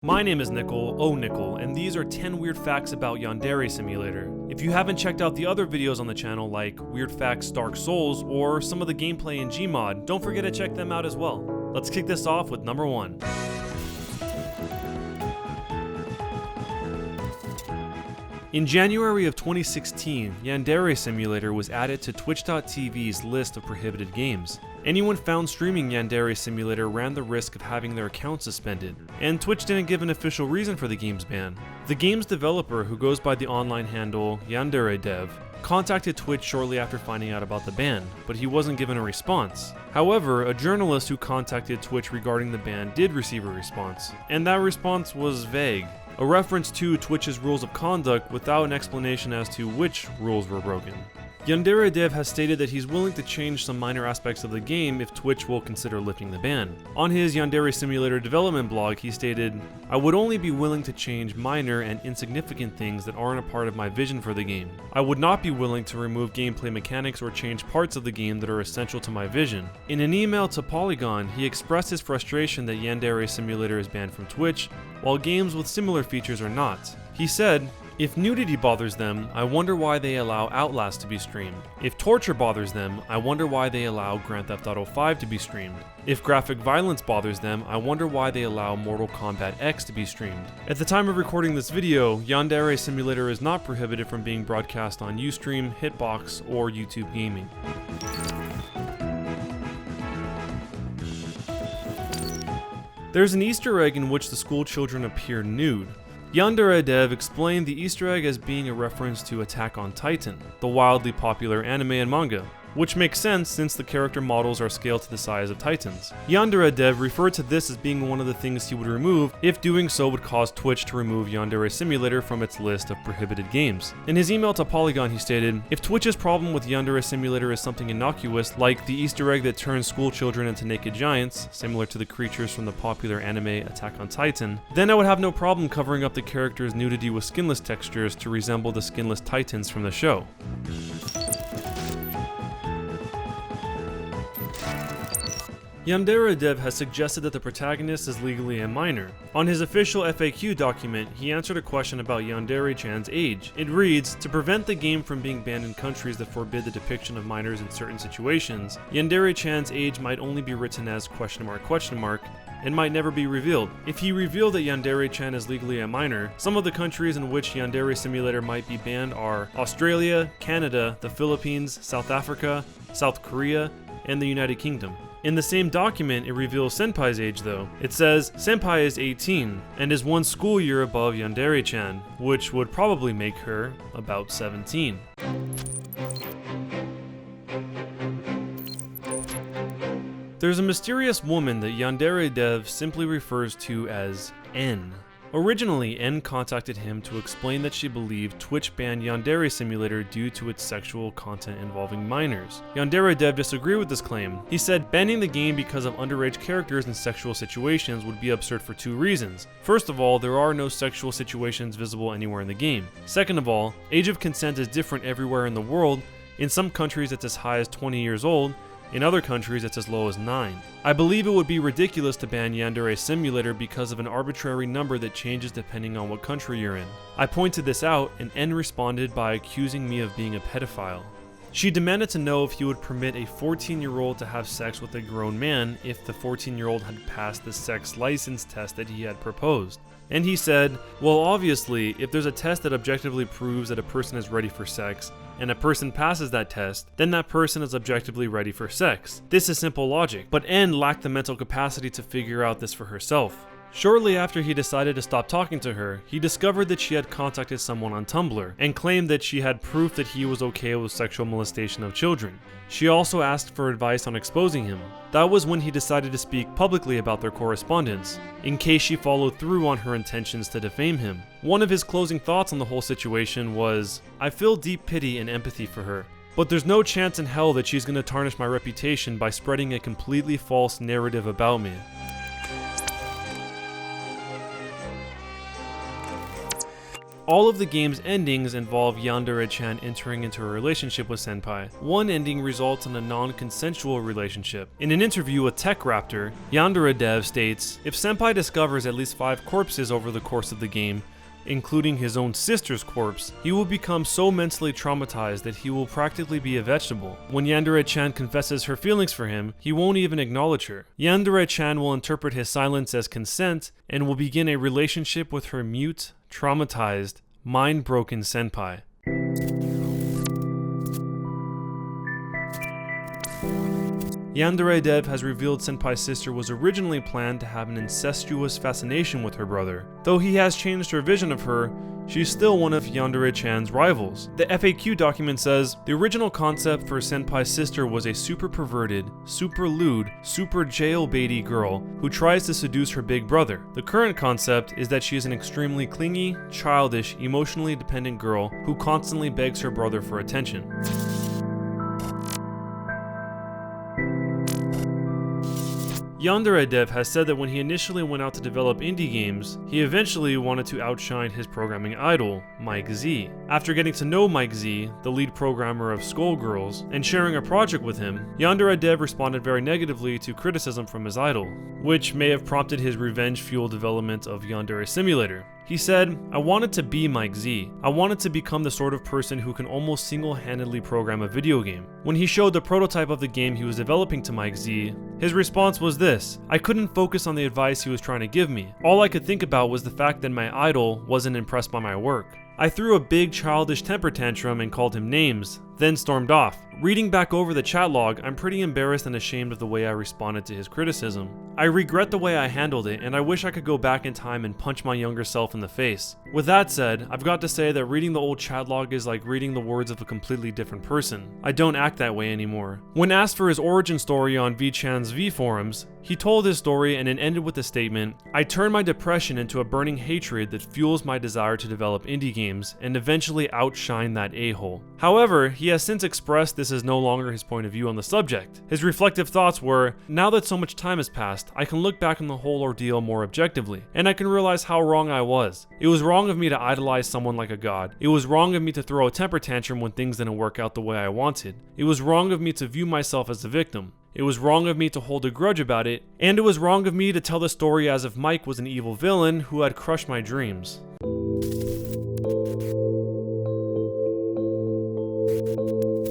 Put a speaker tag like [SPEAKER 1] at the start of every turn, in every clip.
[SPEAKER 1] My name is Nickel, and these are 10 weird facts about Yandere Simulator. If you haven't checked out the other videos on the channel like Weird Facts Dark Souls or some of the gameplay in Gmod, don't forget to check them out as well. Let's kick this off with number 1. In January of 2016, Yandere Simulator was added to Twitch.tv's list of prohibited games. Anyone found streaming Yandere Simulator ran the risk of having their account suspended, and Twitch didn't give an official reason for the game's ban. The game's developer, who goes by the online handle Yandere Dev, contacted Twitch shortly after finding out about the ban, but he wasn't given a response. However, a journalist who contacted Twitch regarding the ban did receive a response, and that response was vague. A reference to Twitch's rules of conduct without an explanation as to which rules were broken. Yandere Dev has stated that he's willing to change some minor aspects of the game if Twitch will consider lifting the ban. On his Yandere Simulator development blog, he stated, "I would only be willing to change minor and insignificant things that aren't a part of my vision for the game. I would not be willing to remove gameplay mechanics or change parts of the game that are essential to my vision." In an email to Polygon, he expressed his frustration that Yandere Simulator is banned from Twitch, while games with similar features are not. He said, "If nudity bothers them, I wonder why they allow Outlast to be streamed. If torture bothers them, I wonder why they allow Grand Theft Auto 5 to be streamed. If graphic violence bothers them, I wonder why they allow Mortal Kombat X to be streamed." At the time of recording this video, Yandere Simulator is not prohibited from being broadcast on Ustream, Hitbox, or YouTube Gaming. There's an Easter egg in which the school children appear nude. Yandere Dev explained the Easter egg as being a reference to Attack on Titan, the wildly popular anime and manga, which makes sense since the character models are scaled to the size of Titans. Yandere Dev referred to this as being one of the things he would remove if doing so would cause Twitch to remove Yandere Simulator from its list of prohibited games. In his email to Polygon, he stated, "If Twitch's problem with Yandere Simulator is something innocuous, like the Easter egg that turns school children into naked giants, similar to the creatures from the popular anime Attack on Titan, then I would have no problem covering up the character's nudity with skinless textures to resemble the skinless Titans from the show." Yandere Dev has suggested that the protagonist is legally a minor. On his official FAQ document, he answered a question about Yandere-chan's age. It reads, "To prevent the game from being banned in countries that forbid the depiction of minors in certain situations, Yandere-chan's age might only be written as ? And might never be revealed. If he revealed that Yandere-chan is legally a minor, some of the countries in which Yandere Simulator might be banned are Australia, Canada, the Philippines, South Africa, South Korea, and the United Kingdom." In the same document, it reveals Senpai's age though. It says, "Senpai is 18, and is one school year above Yandere-chan, which would probably make her about 17. There's a mysterious woman that Yandere Dev simply refers to as N. Originally, N contacted him to explain that she believed Twitch banned Yandere Simulator due to its sexual content involving minors. Yandere Dev disagreed with this claim. He said banning the game because of underage characters in sexual situations would be absurd for 2 reasons. First of all, there are no sexual situations visible anywhere in the game. Second of all, age of consent is different everywhere in the world. In some countries it's as high as 20 years old, in other countries it's as low as 9. I believe it would be ridiculous to ban Yandere Simulator because of an arbitrary number that changes depending on what country you're in. I pointed this out, and N responded by accusing me of being a pedophile. She demanded to know if he would permit a 14-year-old to have sex with a grown man if the 14-year-old had passed the sex license test that he had proposed. And he said, "Well, obviously, if there's a test that objectively proves that a person is ready for sex, and a person passes that test, then that person is objectively ready for sex. This is simple logic." But N lacked the mental capacity to figure out this for herself. Shortly after he decided to stop talking to her, he discovered that she had contacted someone on Tumblr, and claimed that she had proof that he was okay with sexual molestation of children. She also asked for advice on exposing him. That was when he decided to speak publicly about their correspondence, in case she followed through on her intentions to defame him. One of his closing thoughts on the whole situation was, "I feel deep pity and empathy for her, but there's no chance in hell that she's gonna tarnish my reputation by spreading a completely false narrative about me." All of the game's endings involve Yandere-chan entering into a relationship with Senpai. One ending results in a non-consensual relationship. In an interview with TechRaptor, Yandere Dev states, "If Senpai discovers at least 5 corpses over the course of the game, including his own sister's corpse, he will become so mentally traumatized that he will practically be a vegetable. When Yandere-chan confesses her feelings for him, he won't even acknowledge her. Yandere-chan will interpret his silence as consent and will begin a relationship with her mute, traumatized, mind-broken senpai." Yandere Dev has revealed Senpai's sister was originally planned to have an incestuous fascination with her brother. Though he has changed her vision of her, she's still one of Yandere-chan's rivals. The FAQ document says, "The original concept for Senpai's sister was a super perverted, super lewd, super jailbaity girl who tries to seduce her big brother. The current concept is that she is an extremely clingy, childish, emotionally dependent girl who constantly begs her brother for attention." Yandere Dev has said that when he initially went out to develop indie games, he eventually wanted to outshine his programming idol, Mike Z. After getting to know Mike Z, the lead programmer of Skullgirls, and sharing a project with him, Yandere Dev responded very negatively to criticism from his idol, which may have prompted his revenge-fueled development of Yandere Simulator. He said, "I wanted to be Mike Z. I wanted to become the sort of person who can almost single-handedly program a video game." When he showed the prototype of the game he was developing to Mike Z, his response was this: "I couldn't focus on the advice he was trying to give me. All I could think about was the fact that my idol wasn't impressed by my work. I threw a big childish temper tantrum and called him names, then stormed off." Reading back over the chat log, I'm pretty embarrassed and ashamed of the way I responded to his criticism. I regret the way I handled it, and I wish I could go back in time and punch my younger self in the face. With that said, I've got to say that reading the old chat log is like reading the words of a completely different person. I don't act that way anymore. When asked for his origin story on VChan's V forums, he told his story and it ended with the statement, "I turned my depression into a burning hatred that fuels my desire to develop indie games and eventually outshine that a-hole." However, he has since expressed this is no longer his point of view on the subject. His reflective thoughts were, "Now that so much time has passed, I can look back on the whole ordeal more objectively, and I can realize how wrong I was. It was wrong of me to idolize someone like a god. It was wrong of me to throw a temper tantrum when things didn't work out the way I wanted. It was wrong of me to view myself as a victim. It was wrong of me to hold a grudge about it, and it was wrong of me to tell the story as if Mike was an evil villain who had crushed my dreams."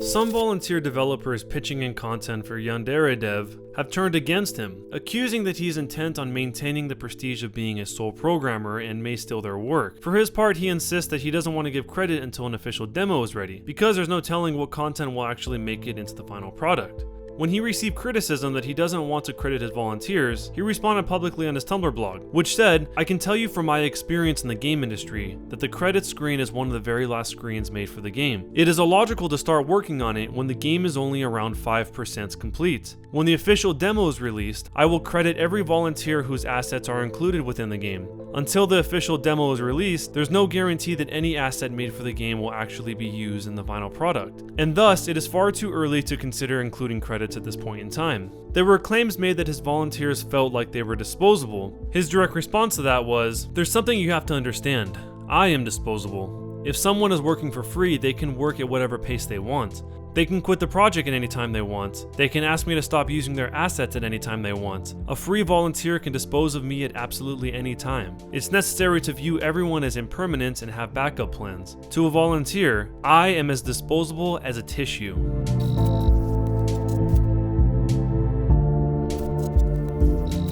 [SPEAKER 1] Some volunteer developers pitching in content for Yandere Dev have turned against him, accusing that he's intent on maintaining the prestige of being a sole programmer and may steal their work. For his part, he insists that he doesn't want to give credit until an official demo is ready, because there's no telling what content will actually make it into the final product. When he received criticism that he doesn't want to credit his volunteers, he responded publicly on his Tumblr blog, which said, "I can tell you from my experience in the game industry that the credits screen is one of the very last screens made for the game. It is illogical to start working on it when the game is only around 5% complete. When the official demo is released, I will credit every volunteer whose assets are included within the game. Until the official demo is released, there's no guarantee that any asset made for the game will actually be used in the final product, and thus it is far too early to consider including credits at this point in time." There were claims made that his volunteers felt like they were disposable. His direct response to that was, "There's something you have to understand. I am disposable. If someone is working for free, they can work at whatever pace they want. They can quit the project at any time they want. They can ask me to stop using their assets at any time they want. A free volunteer can dispose of me at absolutely any time. It's necessary to view everyone as impermanent and have backup plans. To a volunteer, I am as disposable as a tissue."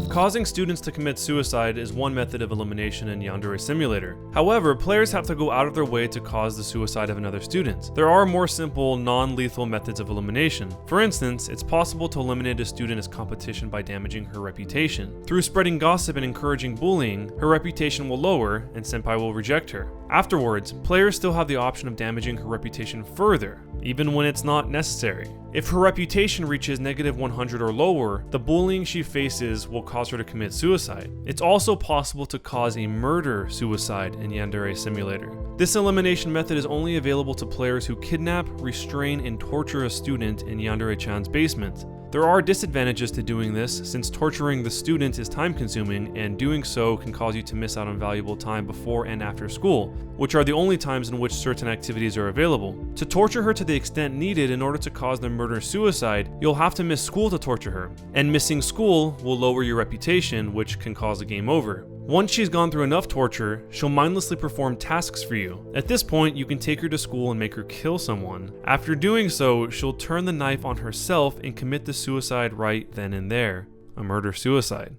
[SPEAKER 1] Causing students to commit suicide is one method of elimination in Yandere Simulator. However, players have to go out of their way to cause the suicide of another student. There are more simple, non-lethal methods of elimination. For instance, it's possible to eliminate a student as competition by damaging her reputation. Through spreading gossip and encouraging bullying, her reputation will lower and Senpai will reject her. Afterwards, players still have the option of damaging her reputation further, even when it's not necessary. If her reputation reaches -100 or lower, the bullying she faces will cause her to commit suicide. It's also possible to cause a murder-suicide in Yandere Simulator. This elimination method is only available to players who kidnap, restrain, and torture a student in Yandere-chan's basement. There are disadvantages to doing this, since torturing the student is time-consuming, and doing so can cause you to miss out on valuable time before and after school, which are the only times in which certain activities are available. To torture her to the extent needed in order to cause the murder-suicide, you'll have to miss school to torture her, and missing school will lower your reputation, which can cause a game over. Once she's gone through enough torture, she'll mindlessly perform tasks for you. At this point, you can take her to school and make her kill someone. After doing so, she'll turn the knife on herself and commit the suicide right then and there. A murder-suicide.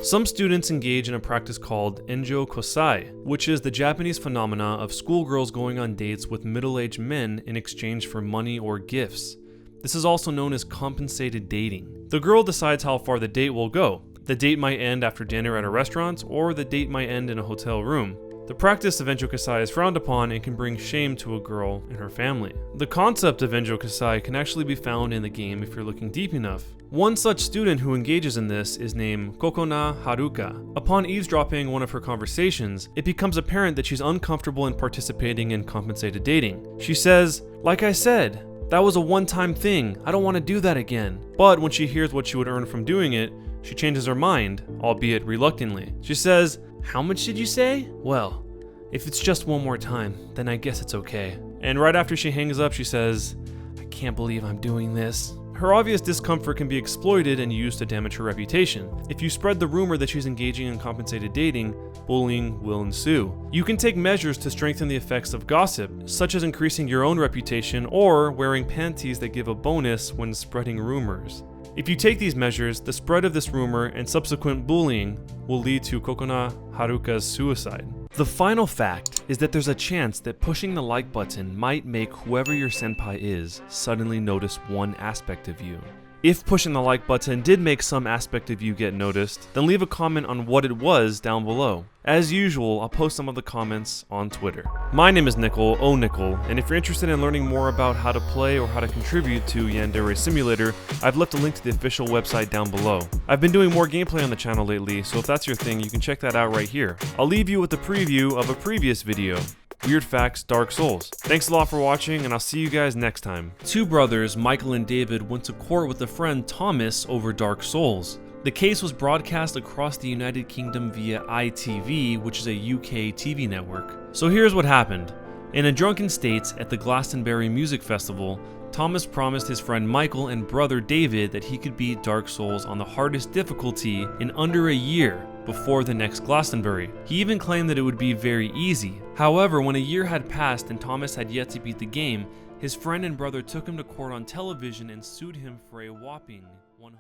[SPEAKER 1] Some students engage in a practice called enjo kosai, which is the Japanese phenomena of schoolgirls going on dates with middle-aged men in exchange for money or gifts. This is also known as compensated dating. The girl decides how far the date will go. The date might end after dinner at a restaurant, or the date might end in a hotel room. The practice of enjo kosai is frowned upon and can bring shame to a girl and her family. The concept of enjo kosai can actually be found in the game if you're looking deep enough. One such student who engages in this is named Kokona Haruka. Upon eavesdropping one of her conversations, it becomes apparent that she's uncomfortable in participating in compensated dating. She says, "Like I said, that was a one-time thing. I don't want to do that again." But when she hears what she would earn from doing it, she changes her mind, albeit reluctantly. She says, "How much did you say? Well, if it's just one more time, then I guess it's okay." And right after she hangs up, she says, "I can't believe I'm doing this." Her obvious discomfort can be exploited and used to damage her reputation. If you spread the rumor that she's engaging in compensated dating, bullying will ensue. You can take measures to strengthen the effects of gossip, such as increasing your own reputation or wearing panties that give a bonus when spreading rumors. If you take these measures, the spread of this rumor and subsequent bullying will lead to Kokona Haruka's suicide. The final fact is that there's a chance that pushing the like button might make whoever your senpai is suddenly notice one aspect of you. If pushing the like button did make some aspect of you get noticed, then leave a comment on what it was down below. As usual, I'll post some of the comments on Twitter. My name is Nickel, Nickel, and if you're interested in learning more about how to play or how to contribute to Yandere Simulator, I've left a link to the official website down below. I've been doing more gameplay on the channel lately, so if that's your thing, you can check that out right here. I'll leave you with a preview of a previous video. Weird Facts, Dark Souls. Thanks a lot for watching, and I'll see you guys next time. Two brothers, Michael and David, went to court with a friend, Thomas, over Dark Souls. The case was broadcast across the United Kingdom via ITV, which is a UK TV network. So here's what happened. In a drunken state at the Glastonbury Music Festival, Thomas promised his friend Michael and brother David that he could beat Dark Souls on the hardest difficulty in under a year before the next Glastonbury. He even claimed that it would be very easy. However, when a year had passed and Thomas had yet to beat the game, his friend and brother took him to court on television and sued him for a whopping $100,000.